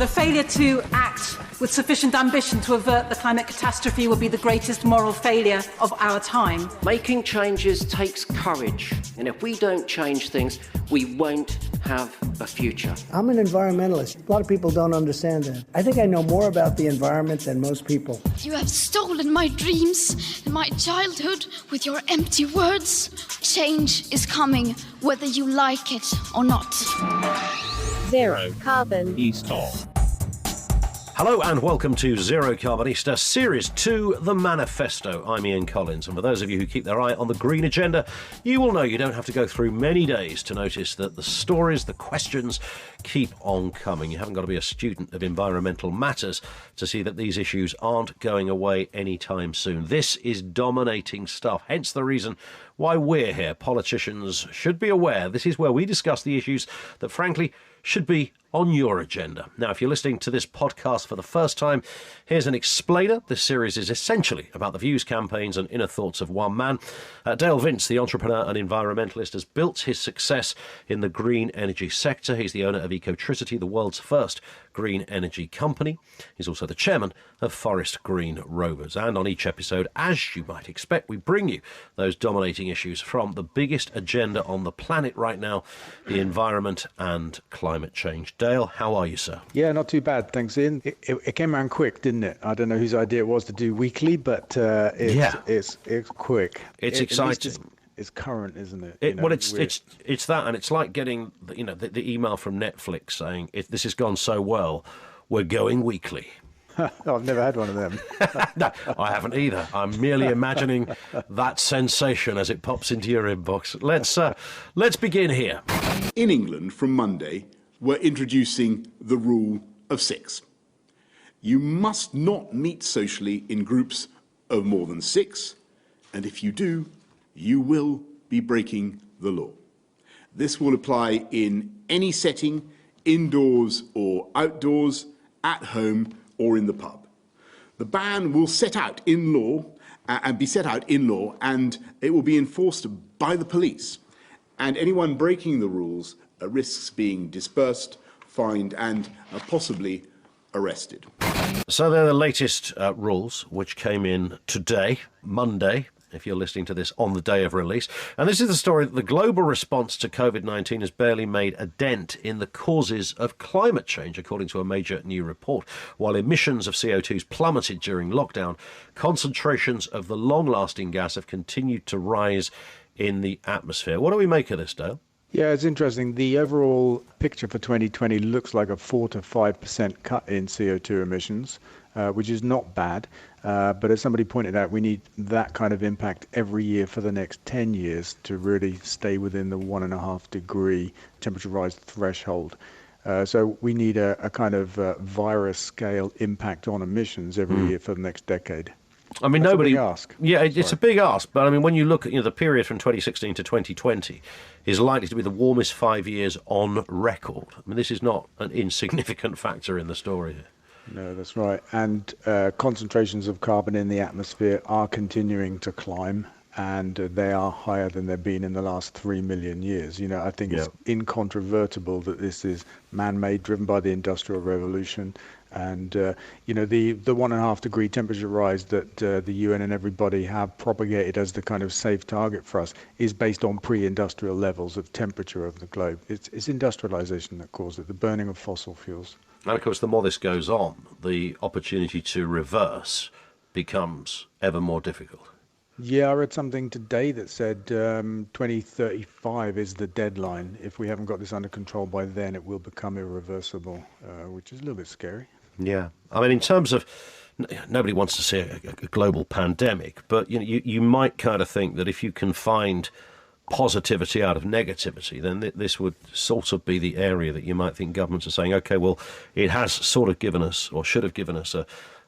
The failure to act with sufficient ambition to avert the climate catastrophe will be the greatest moral failure of our time. Making changes takes courage, and if we don't change things, we won't have a future. I'm an environmentalist. A lot of people don't understand that. I think I know more about the environment than most people. You have stolen my dreams and my childhood with your empty words. Change is coming, whether you like it or not. Zero Carbon Easter. Hello and welcome to Zero Carbonista, Series 2, The Manifesto. I'm Ian Collins, and for those of you who keep their eye on the green agenda, you will know you don't have to go through many days to notice that the stories, the questions keep on coming. You haven't got to be a student of environmental matters to see that these issues aren't going away anytime soon. This is dominating stuff, hence the reason why we're here. Politicians should be aware this is where we discuss the issues that, frankly, should be on your agenda. Now, if you're listening to this podcast for the first time, here's an explainer. This series is essentially about the views, campaigns and inner thoughts of one man. Dale Vince, the entrepreneur and environmentalist, has built his success in the green energy sector. He's the owner of Ecotricity, the world's first green energy company. He's also the chairman of Forest Green Rovers. And on each episode, as you might expect, we bring you those dominating issues from the biggest agenda on the planet right now, the environment and climate change. Dale, how are you, sir? Yeah, not too bad, thanks, Ian. It came around quick, didn't it? I don't know whose idea it was to do weekly, but it's quick. It's exciting. It's current, isn't it? It's that, and it's like getting the email from Netflix saying this has gone so well, we're going weekly. I've never had one of them. No, I haven't either. I'm merely imagining that sensation as it pops into your inbox. Let's begin here. In England, from Monday, we're introducing the rule of 6. You must not meet socially in groups of more than 6, and if you do, you will be breaking the law. This will apply in any setting, indoors or outdoors, at home or in the pub. The ban will set out in law and it will be enforced by the police. And anyone breaking the rules risks being dispersed, fined and possibly arrested. So they're the latest rules which came in today, Monday, if you're listening to this on the day of release. And this is the story that the global response to COVID-19 has barely made a dent in the causes of climate change, according to a major new report. While emissions of CO2 plummeted during lockdown, concentrations of the long-lasting gas have continued to rise in the atmosphere. What do we make of this, Dale? Yeah, it's interesting. The overall picture for 2020 looks like a 4 to 5% cut in CO2 emissions, which is not bad. But as somebody pointed out, we need that kind of impact every year for the next 10 years to really stay within the 1.5 degree temperature rise threshold. So we need a kind of virus scale impact on emissions every year for the next decade. I mean, That's nobody. A big ask. Yeah, it's a big ask. But I mean, when you look at the period from 2016 to 2020 is likely to be the warmest 5 years on record. I mean, this is not an insignificant factor in the story here. No, that's right. And concentrations of carbon in the atmosphere are continuing to climb, and they are higher than they've been in the last 3 million years. I think it's incontrovertible that this is man-made, driven by the Industrial Revolution. And, the 1.5 degree temperature rise that the UN and everybody have propagated as the kind of safe target for us is based on pre-industrial levels of temperature of the globe. It's industrialization that caused it, the burning of fossil fuels. And of course, the more this goes on, the opportunity to reverse becomes ever more difficult. Yeah, I read something today that said 2035 is the deadline. If we haven't got this under control by then, it will become irreversible, which is a little bit scary. Yeah. I mean, in terms of, nobody wants to see a global pandemic, but you might kind of think that if you can find positivity out of negativity, then this would sort of be the area that you might think governments are saying, OK, well, it has sort of given us, or should have given us,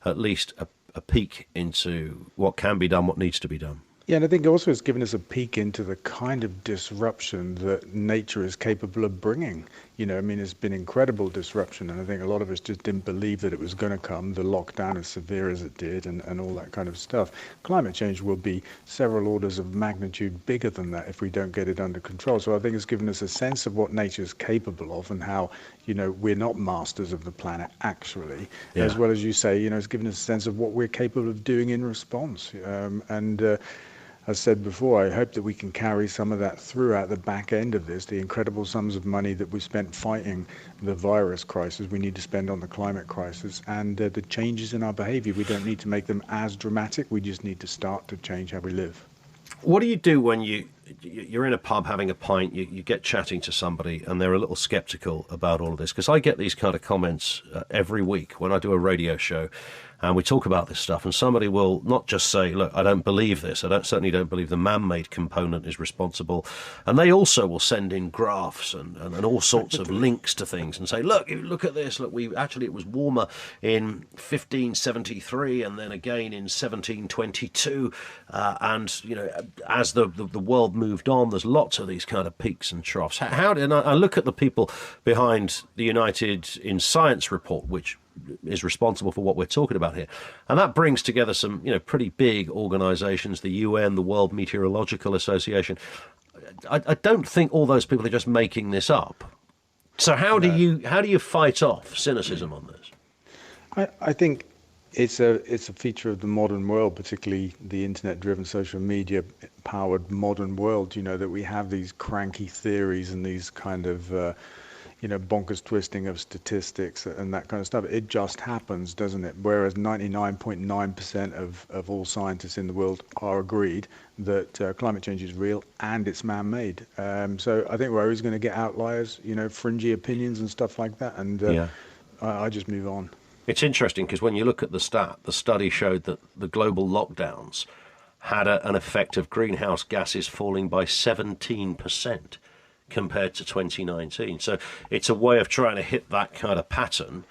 at least a peek into what can be done, what needs to be done. Yeah, and I think also it's given us a peek into the kind of disruption that nature is capable of bringing. I mean, it's been incredible disruption, and I think a lot of us just didn't believe that it was going to come, the lockdown as severe as it did, and all that kind of stuff. Climate change will be several orders of magnitude bigger than that if we don't get it under control. So I think it's given us a sense of what nature is capable of and how, we're not masters of the planet, actually, as well as you say, it's given us a sense of what we're capable of doing in response. As said before, I hope that we can carry some of that throughout the back end of this. The incredible sums of money that we spent fighting the virus crisis, we need to spend on the climate crisis, and the changes in our behaviour. We don't need to make them as dramatic. We just need to start to change how we live. What do you do when you're in a pub having a pint, you get chatting to somebody and they're a little sceptical about all of this? Because I get these kind of comments every week when I do a radio show and we talk about this stuff, and somebody will not just say, look, I don't believe this, I certainly don't believe the man-made component is responsible, and they also will send in graphs and all sorts of links to things and say, look at this, look, it was warmer in 1573 and then again in 1722, and as the world moved on, there's lots of these kind of peaks and troughs. And I look at the people behind the United in Science report, which is responsible for what we're talking about here, and that brings together some pretty big organisations, the UN, the World Meteorological Association. I don't think all those people are just making this up. So how do you fight off cynicism on this? I think it's a feature of the modern world, particularly the internet-driven, social media-powered modern world. That we have these cranky theories and these kind of bonkers twisting of statistics and that kind of stuff. It just happens, doesn't it? Whereas 99.9% of all scientists in the world are agreed that climate change is real and it's man-made. So I think we're always going to get outliers, fringy opinions and stuff like that. And I just move on. It's interesting because when you look at the study showed that the global lockdowns had an effect of greenhouse gases falling by 17%. Compared to 2019. So it's a way of trying to hit that kind of pattern,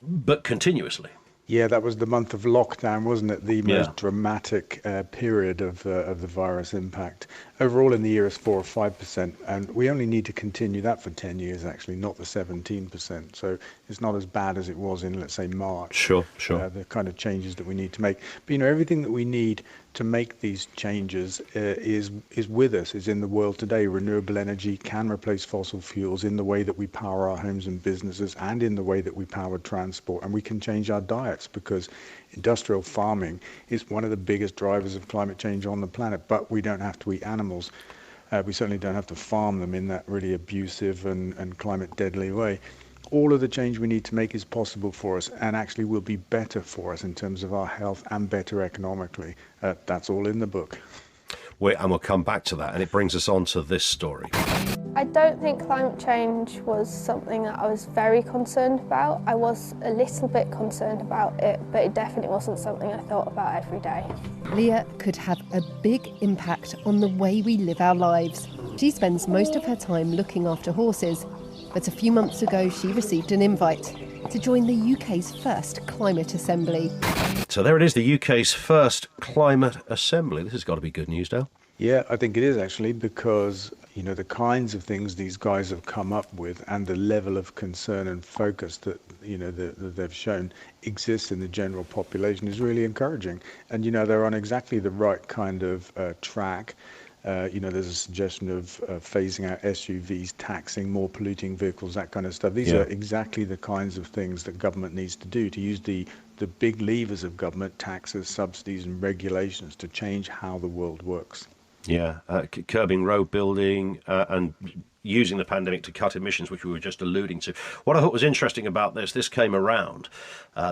but continuously. Yeah, that was the month of lockdown, wasn't it? The most dramatic period of the virus impact. Overall in the year is 4 or 5%, and we only need to continue that for 10 years, actually, not the 17%. So it's not as bad as it was in, let's say, March. Sure. The kind of changes that we need to make. But, everything that we need to make these changes is with us, is in the world today. Renewable energy can replace fossil fuels in the way that we power our homes and businesses and in the way that we power transport. And we can change our diets because industrial farming is one of the biggest drivers of climate change on the planet, but we don't have to eat animals. We certainly don't have to farm them in that really abusive and climate deadly way. All of the change we need to make is possible for us and actually will be better for us in terms of our health and better economically. That's all in the book. And we'll come back to that, and it brings us on to this story. I don't think climate change was something that I was very concerned about. I was a little bit concerned about it, but it definitely wasn't something I thought about every day. Leah could have a big impact on the way we live our lives. She spends most of her time looking after horses, but a few months ago she received an invite to join the UK's first climate assembly. So there it is, the UK's first climate assembly. This has got to be good news, Dale. Yeah, I think it is actually, because the kinds of things these guys have come up with and the level of concern and focus that that they've shown exists in the general population is really encouraging. And they're on exactly the right kind of track. There's a suggestion of phasing out SUVs, taxing more polluting vehicles, that kind of stuff. These are exactly the kinds of things that government needs to do, to use the big levers of government, taxes, subsidies and regulations, to change how the world works. Yeah, curbing road building and using the pandemic to cut emissions, which we were just alluding to. What I thought was interesting about this came around,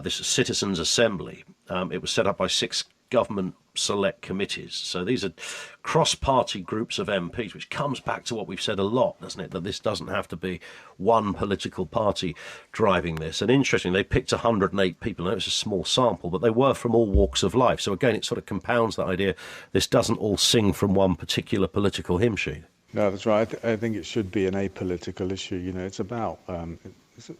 this citizens' assembly. It was set up by 6 government select committees. So these are cross-party groups of MPs, which comes back to what we've said a lot, doesn't it? That this doesn't have to be one political party driving this. And interesting, they picked 108 people. I know it's a small sample, but they were from all walks of life. So again, it sort of compounds that idea this doesn't all sing from one particular political hymn sheet. No, that's right. I think it should be an apolitical issue. It's about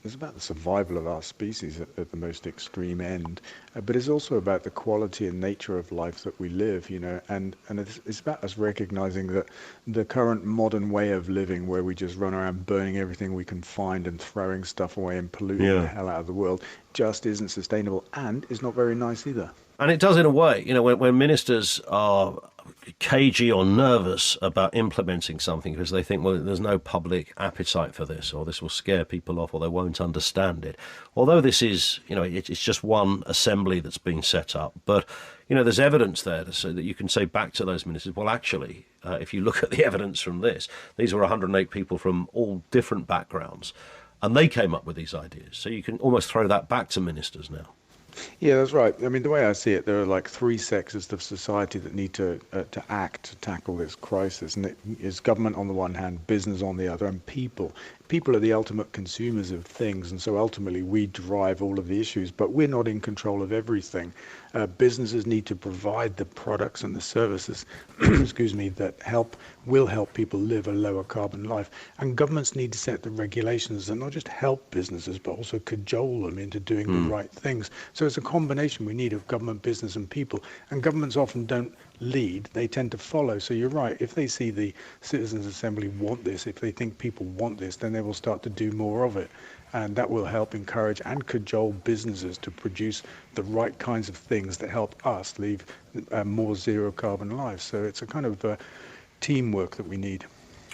it's about the survival of our species at the most extreme end, but it's also about the quality and nature of life that we live, and it's about us recognizing that the current modern way of living, where we just run around burning everything we can find and throwing stuff away and polluting the hell out of the world, just isn't sustainable and is not very nice either. And it does in a way, when ministers are cagey or nervous about implementing something because they think, well, there's no public appetite for this, or this will scare people off, or they won't understand it. Although this is, it's just one assembly that's being set up, but, there's evidence there so that you can say back to those ministers, well, actually, if you look at the evidence from this, these were 108 people from all different backgrounds, and they came up with these ideas. So you can almost throw that back to ministers now. Yeah, that's right. I mean, the way I see it, there are like three sectors of society that need to act to tackle this crisis, and it is government on the one hand, business on the other, and people. People are the ultimate consumers of things, and so ultimately we drive all of the issues, but we're not in control of everything. Businesses need to provide the products and the services, that will help people live a lower carbon life. And governments need to set the regulations and not just help businesses, but also cajole them into doing the right things. So it's a combination we need of government, business and people. And governments often don't lead, they tend to follow. So you're right, if they see the Citizens Assembly want this, if they think people want this, then they will start to do more of it. And that will help encourage and cajole businesses to produce the right kinds of things that help us live more zero carbon lives. So it's a kind of teamwork that we need.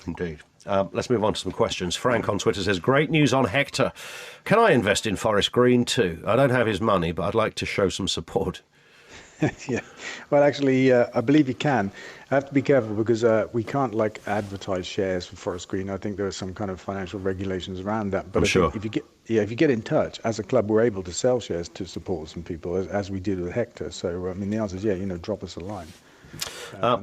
Indeed. Let's move on to some questions. Frank on Twitter says, great news on Hector. Can I invest in Forest Green too? I don't have his money, but I'd like to show some support. Yeah, well, actually, I believe you can. I have to be careful because we can't advertise shares for Forest Green. I think there are some kind of financial regulations around that. But sure. If you get in touch as a club, we're able to sell shares to support some people as we did with Hector. So the answer is drop us a line.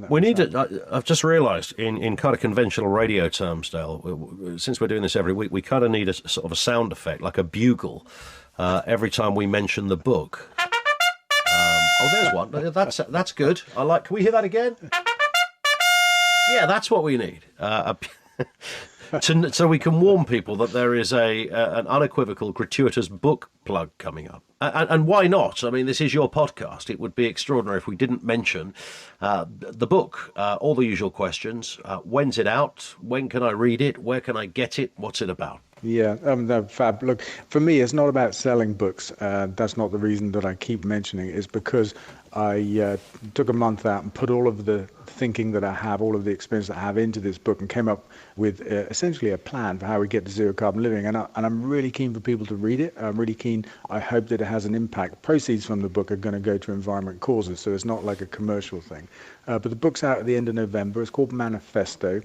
We need to. I've just realised, in kind of conventional radio terms, Dale, since we're doing this every week, we kind of need a sort of a sound effect, like a bugle, every time we mention the book. Oh, there's one. That's good. Can we hear that again? Yeah, that's what we need. So we can warn people that there is an unequivocal, gratuitous book plug coming up. And why not? I mean, this is your podcast. It would be extraordinary if we didn't mention the book, all the usual questions. When's it out? When can I read it? Where can I get it? What's it about? Yeah, fab. Look, for me, it's not about selling books. That's not the reason that I keep mentioning it. It's because I took a month out and put all of the thinking that I have, all of the experience that I have into this book and came up with essentially a plan for how we get to zero carbon living. And I'm really keen for people to read it. I'm really keen. I hope that it has an impact. Proceeds from the book are going to go to environment causes, so it's not like a commercial thing. But the book's out at the end of November. It's called Manifesto.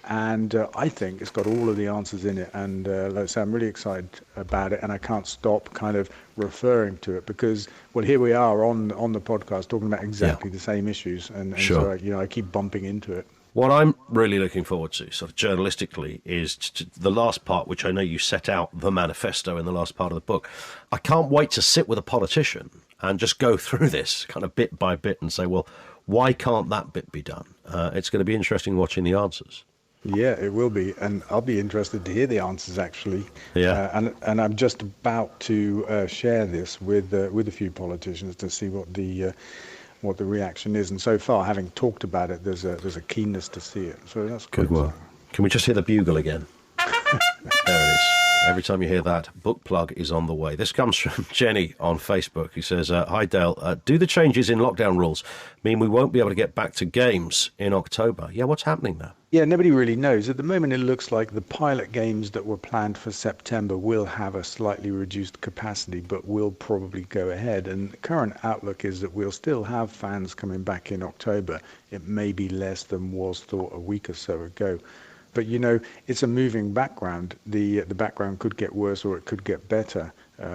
And I think it's got all of the answers in it. And like I say, I'm really excited about it. And I can't stop kind of referring to it because, well, here we are on the podcast talking about exactly the same issues. And sure. So, I keep bumping into it. What I'm really looking forward to, sort of journalistically, is the last part, which I know you set out the manifesto in the last part of the book. I can't wait to sit with a politician and just go through this kind of bit by bit and say, well, why can't that bit be done? It's going to be interesting watching the answers. Yeah, it will be, and I'll be interested to hear the answers actually. Yeah, and I'm just about to share this with a few politicians to see what the reaction is. And so far, having talked about it, there's a keenness to see it. So that's good work. Can we just hear the bugle again? There it is. Every time you hear that, book plug is on the way. This comes from Jenny on Facebook, who says, hi, Dale. Do the changes in lockdown rules mean we won't be able to get back to games in October? Yeah, what's happening there? Yeah, nobody really knows. At the moment, it looks like the pilot games that were planned for September will have a slightly reduced capacity, but will probably go ahead. And the current outlook is that we'll still have fans coming back in October. It may be less than was thought a week or so ago. But, it's a moving background. The background could get worse or it could get better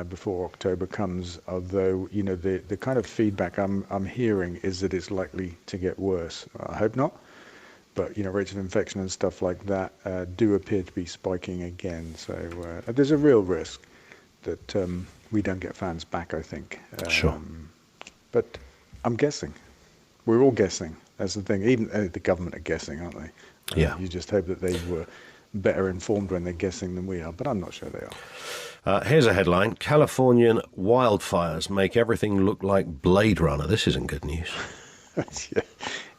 before October comes, although, the kind of feedback I'm hearing is that it's likely to get worse. I hope not. But, rates of infection and stuff like that do appear to be spiking again. So there's a real risk that we don't get fans back, I think. Sure. But I'm guessing. We're all guessing. That's the thing. Even the government are guessing, aren't they? Yeah. You just hope that they were better informed when they're guessing than we are, but I'm not sure they are. Here's a headline. Californian wildfires make everything look like Blade Runner. This isn't good news. Yeah.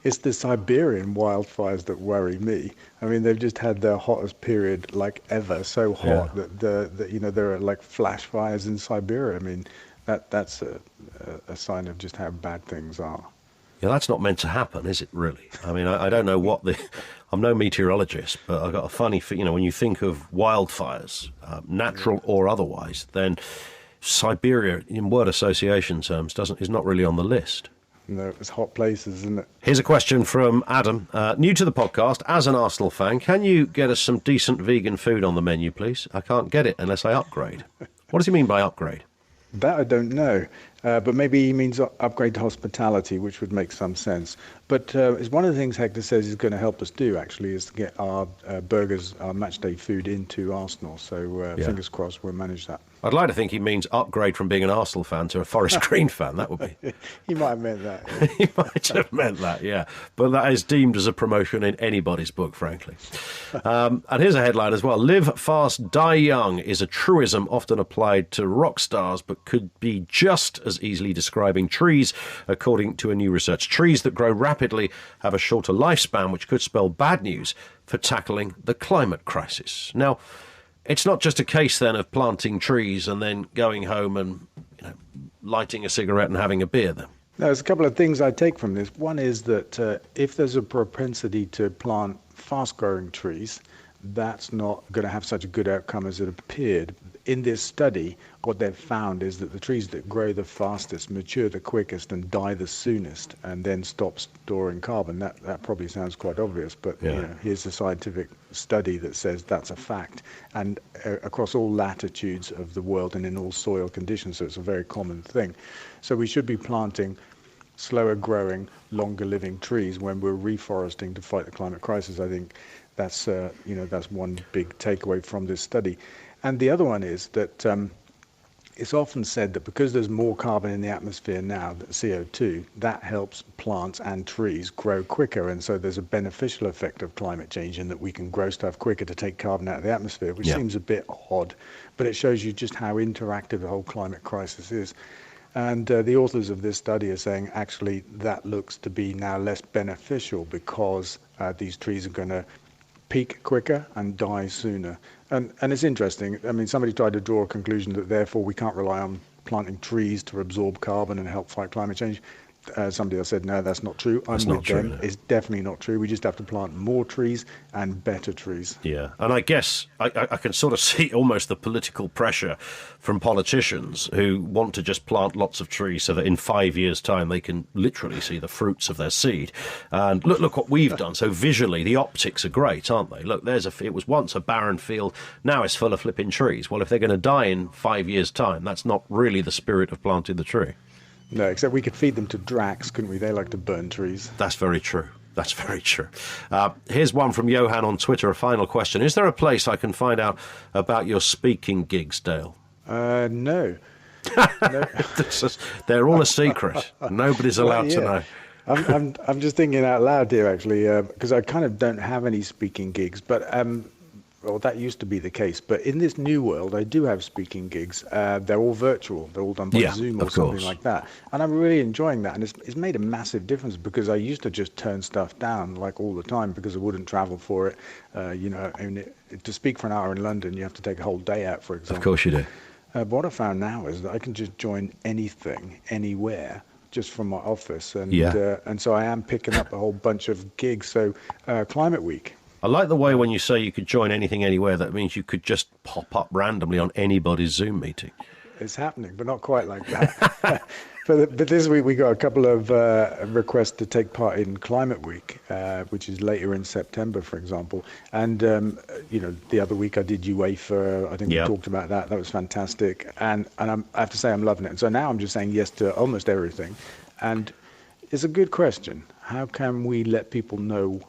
It's the Siberian wildfires that worry me. I mean, they've just had their hottest period like ever, so hot that there are like flash fires in Siberia. I mean, that's a sign of just how bad things are. Yeah, that's not meant to happen, is it, really? I mean, I don't know I'm no meteorologist, but I've got a funny when you think of wildfires, natural or otherwise, then Siberia, in word association terms, is not really on the list. No, it's hot places, isn't it? Here's a question from Adam. New to the podcast, as an Arsenal fan, can you get us some decent vegan food on the menu, please? I can't get it unless I upgrade. What does he mean by upgrade? That I don't know, but maybe he means upgrade to hospitality, which would make some sense. But it's one of the things Hector says he's going to help us do, actually, is to get our burgers, our matchday food into Arsenal. So fingers crossed we'll manage that. I'd like to think he means upgrade from being an Arsenal fan to a Forest Green fan. That would be. He might have meant that. He might have meant that, yeah. But that is deemed as a promotion in anybody's book, frankly. And here's a headline as well. Live fast, die young is a truism often applied to rock stars, but could be just as easily describing trees, according to a new research. Trees that grow rapidly have a shorter lifespan, which could spell bad news for tackling the climate crisis. Now, it's not just a case, then, of planting trees and then going home and lighting a cigarette and having a beer, then. No, there's a couple of things I take from this. One is that if there's a propensity to plant fast-growing trees, that's not going to have such a good outcome as it appeared. In this study, what they've found is that the trees that grow the fastest mature the quickest and die the soonest and then stop storing carbon. That probably sounds quite obvious, but here's a scientific study that says that's a fact. And across all latitudes of the world and in all soil conditions, so it's a very common thing. So we should be planting slower growing, longer living trees when we're reforesting to fight the climate crisis. I think that's one big takeaway from this study. And the other one is that it's often said that because there's more carbon in the atmosphere now, that CO2, that helps plants and trees grow quicker. And so there's a beneficial effect of climate change in that we can grow stuff quicker to take carbon out of the atmosphere, which seems a bit odd, but it shows you just how interactive the whole climate crisis is. And the authors of this study are saying actually that looks to be now less beneficial because these trees are going to peak quicker and die sooner. And it's interesting. I mean, somebody tried to draw a conclusion that therefore we can't rely on planting trees to absorb carbon and help fight climate change. Somebody else said, no, that's not true. I'm with them. It's definitely not true. We just have to plant more trees and better trees. Yeah, and I guess I can sort of see almost the political pressure from politicians who want to just plant lots of trees so that in 5 years' time they can literally see the fruits of their seed. And look what we've done. So visually, the optics are great, aren't they? Look, it was once a barren field. Now it's full of flipping trees. Well, if they're going to die in 5 years' time, that's not really the spirit of planting the tree. No, except we could feed them to dracs, couldn't we? They like to burn trees. That's very true. That's very true. Here's one from Johan on Twitter, a final question. Is there a place I can find out about your speaking gigs, Dale? No. No. They're all a secret. Nobody's allowed to know. I'm just thinking out loud here, actually, because I kind of don't have any speaking gigs, but well, that used to be the case. But in this new world, I do have speaking gigs. They're all virtual. They're all done by Zoom or something like that. And I'm really enjoying that. And it's made a massive difference because I used to just turn stuff down like all the time because I wouldn't travel for it. To speak for an hour in London, you have to take a whole day out, for example. Of course you do. But what I found now is that I can just join anything, anywhere, just from my office. And so I am picking up a whole bunch of gigs. So Climate Week. I like the way when you say you could join anything anywhere, that means you could just pop up randomly on anybody's Zoom meeting. It's happening, but not quite like that. But this week we got a couple of requests to take part in Climate Week, which is later in September, for example. And, the other week I did UEFA. I think we talked about that. That was fantastic. And I have to say I'm loving it. And so now I'm just saying yes to almost everything. And it's a good question. How can we let people know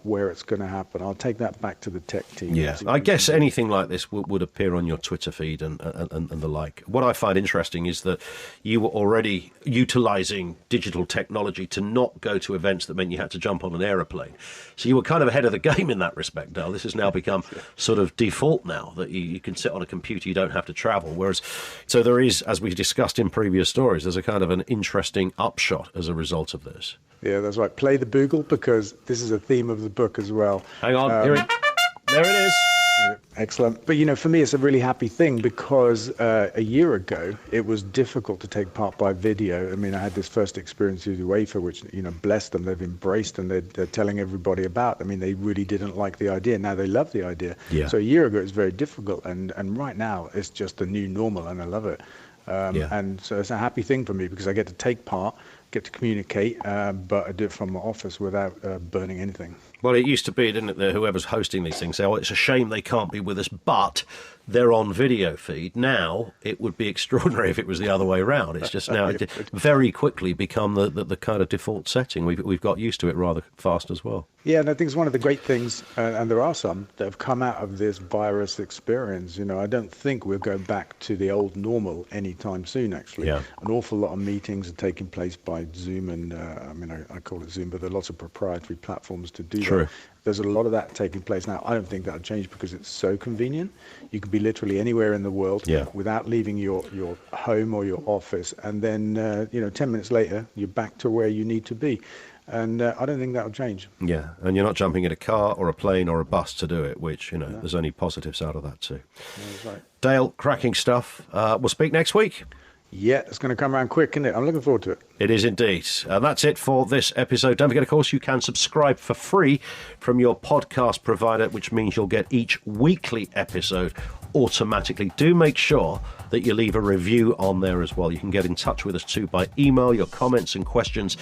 where it's going to happen. I'll take that back to the tech team. Yeah, I guess anything like this would appear on your Twitter feed and the like. What I find interesting is that you were already utilising digital technology to not go to events that meant you had to jump on an aeroplane. So you were kind of ahead of the game in that respect, Dale. This has now become sort of default now, that you can sit on a computer, you don't have to travel. Whereas, so there is, as we discussed in previous stories, there's a kind of an interesting upshot as a result of this. Yeah, that's right. Play the bugle, because this is a theme of the book as well. Hang on, there it is. Excellent. But, for me, it's a really happy thing, because a year ago, it was difficult to take part by video. I mean, I had this first experience with UEFA, which, bless them, they've embraced and they're telling everybody about. I mean, they really didn't like the idea. Now they love the idea. Yeah. So a year ago, it was very difficult. And right now, it's just the new normal, and I love it. And so it's a happy thing for me, because I get to take part, get to communicate, but I do it from my office without burning anything. Well, it used to be, didn't it, that whoever's hosting these things say, oh, it's a shame they can't be with us, but they're on video feed. Now, it would be extraordinary if it was the other way around. It's just now very quickly become the kind of default setting. We've got used to it rather fast as well. Yeah, and I think it's one of the great things, and there are some, that have come out of this virus experience. I don't think we'll go back to the old normal anytime soon, actually. Yeah. An awful lot of meetings are taking place by Zoom, and I call it Zoom, but there are lots of proprietary platforms to do True. that. There's a lot of that taking place now. I don't think that'll change, because it's so convenient. You can be literally anywhere in the world without leaving your home or your office, and then 10 minutes later you're back to where you need to be. And I don't think that'll change. Yeah, and you're not jumping in a car or a plane or a bus to do it, which, there's only positives out of that too. That's right. Dale, cracking stuff. We'll speak next week. Yeah, it's going to come around quick, isn't it? I'm looking forward to it. It is indeed. That's it for this episode. Don't forget, of course, you can subscribe for free from your podcast provider, which means you'll get each weekly episode automatically. Do make sure that you leave a review on there as well. You can get in touch with us too by email, your comments and questions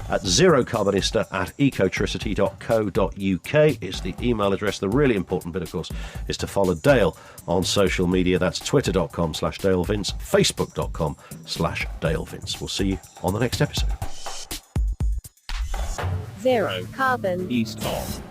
at zerocarbonista@ecotricity.co.uk. It's the email address. The really important bit, of course, is to follow Dale on social media. That's twitter.com/DaleVince, facebook.com/DaleVince. We'll see you on the next episode. Zero Carbon East of